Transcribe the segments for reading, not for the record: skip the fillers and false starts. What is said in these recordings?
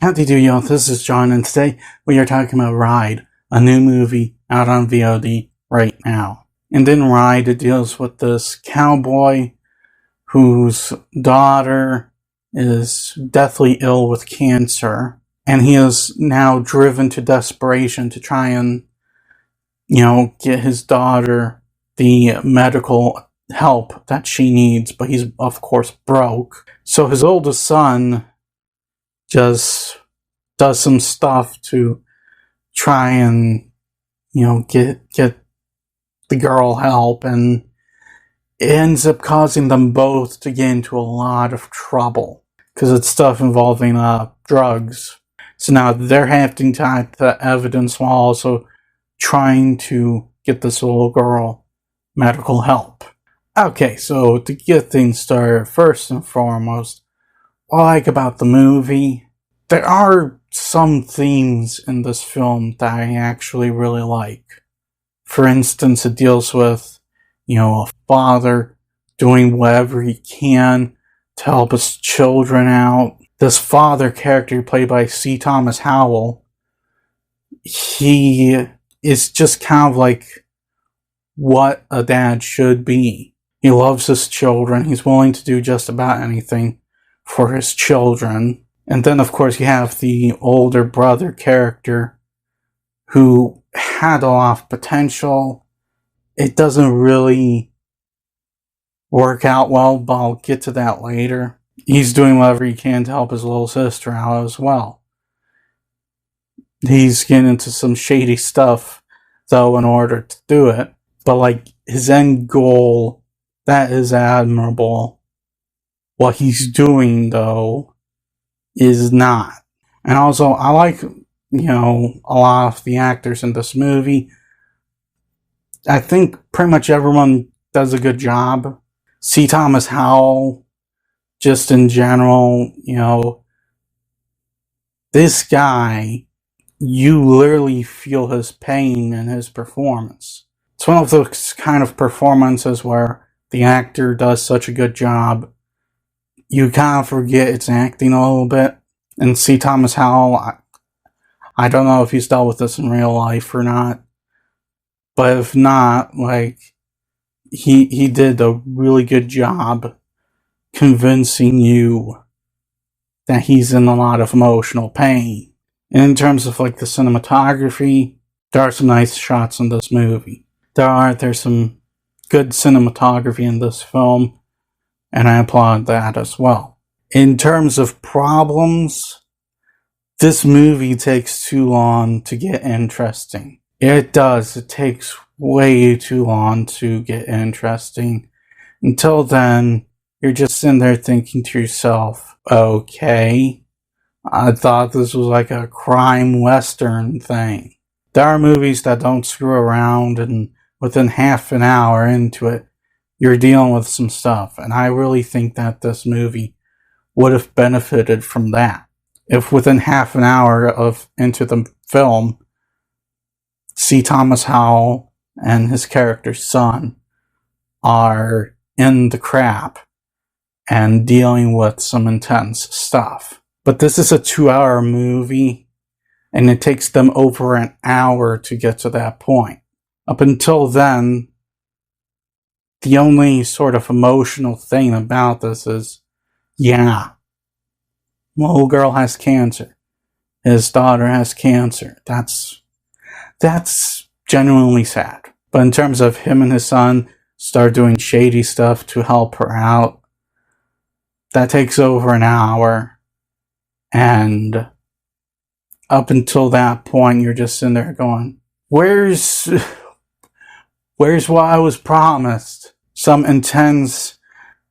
Howdy do y'all, this is John, and today we are talking about Ride, a new movie out on VOD right now. And in Ride, it deals with this cowboy whose daughter is deathly ill with cancer, and he is now driven to desperation to try and, get his daughter the medical help that she needs, but he's, of course, broke. So his oldest son just does some stuff to try and, get the girl help, and it ends up causing them both to get into a lot of trouble because it's stuff involving drugs. So now they're having to hide the evidence while also trying to get this little girl medical help. Okay, so to get things started, first and foremost, what I like about the movie, there are some themes in this film that I actually really like. For instance, it deals with, a father doing whatever he can to help his children out. This father character, played by C. Thomas Howell, he is just kind of like what a dad should be. He loves his children. He's willing to do just about anything for his children. And then, of course, you have the older brother character who had a lot of potential. It doesn't really work out well, but I'll get to that later. He's doing whatever he can to help his little sister out as well. He's getting into some shady stuff, though, in order to do it. But, his end goal, that is admirable. What he's doing, though, is not. And also, I like, a lot of the actors in this movie. I think pretty much everyone does a good job. C. Thomas Howell, just in general, this guy, you literally feel his pain in his performance. It's one of those kind of performances where the actor does such a good job, you kind of forget it's acting a little bit. And C. Thomas Howell, I don't know if he's dealt with this in real life or not, but if not, he did a really good job convincing you that he's in a lot of emotional pain. And in terms of the cinematography, there are some nice shots in this movie. There's some good cinematography in this film, and I applaud that as well. In terms of problems, this movie takes too long to get interesting. It does. It takes way too long to get interesting. Until then, you're just sitting there thinking to yourself, okay, I thought this was like a crime western thing. There are movies that don't screw around, and within half an hour into it, you're dealing with some stuff. And I really think that this movie would have benefited from that. If within half an hour into the film, C. Thomas Howell and his character's son are in the crap and dealing with some intense stuff. But this is a 2-hour movie, and it takes them over an hour to get to that point. Up until then, the only sort of emotional thing about this is, little girl has cancer. His daughter has cancer. That's genuinely sad. But in terms of him and his son start doing shady stuff to help her out, that takes over an hour. And up until that point, you're just sitting there going, where's what I was promised? Some intense,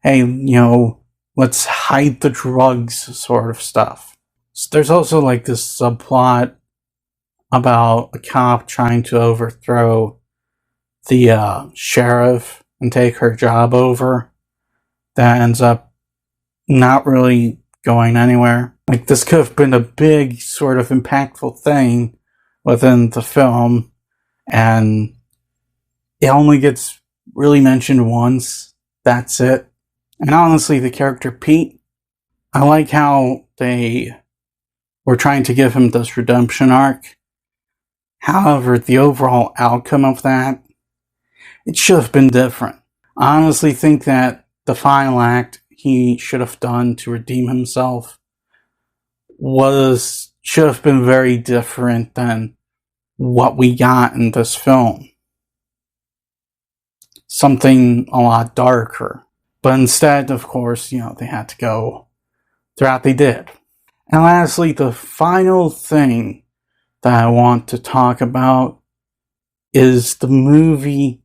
hey, let's hide the drugs sort of stuff. So there's also this subplot about a cop trying to overthrow the sheriff and take her job over. That ends up not really going anywhere. This could have been a big sort of impactful thing within the film, and it only gets really mentioned once. That's it. And honestly, the character Pete, I like how they were trying to give him this redemption arc. However, the overall outcome of that, it should have been different. I honestly think that the final act he should have done to redeem himself should have been very different than what we got in this film. Something a lot darker. But instead, of course, they had to go the route they did. And lastly, the final thing that I want to talk about is the movie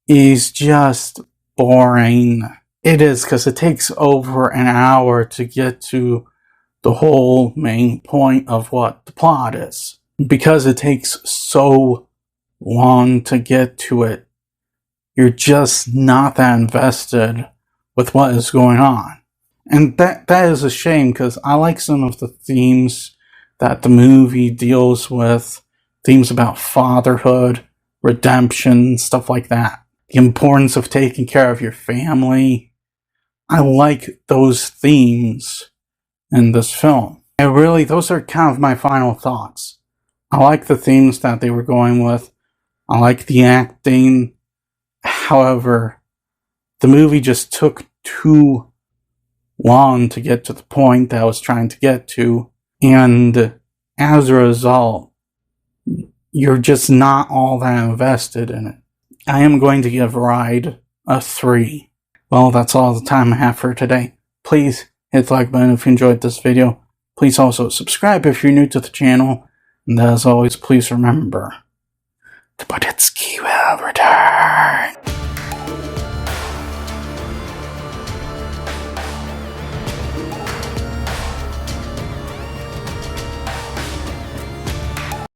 is just boring. It is, because it takes over an hour to get to the whole main point of what the plot is. Because it takes so long to get to it, you're just not that invested with what is going on. And that is a shame, because I like some of the themes that the movie deals with. Themes about fatherhood, redemption, stuff like that. The importance of taking care of your family. I like those themes in this film. And really, those are kind of my final thoughts. I like the themes that they were going with. I like the acting. However, the movie just took too long to get to the point that I was trying to get to. And as a result, you're just not all that invested in it. I am going to give Ride a 3. Well, that's all the time I have for today. Please hit the like button if you enjoyed this video. Please also subscribe if you're new to the channel. And as always, please remember, the Budetski will return.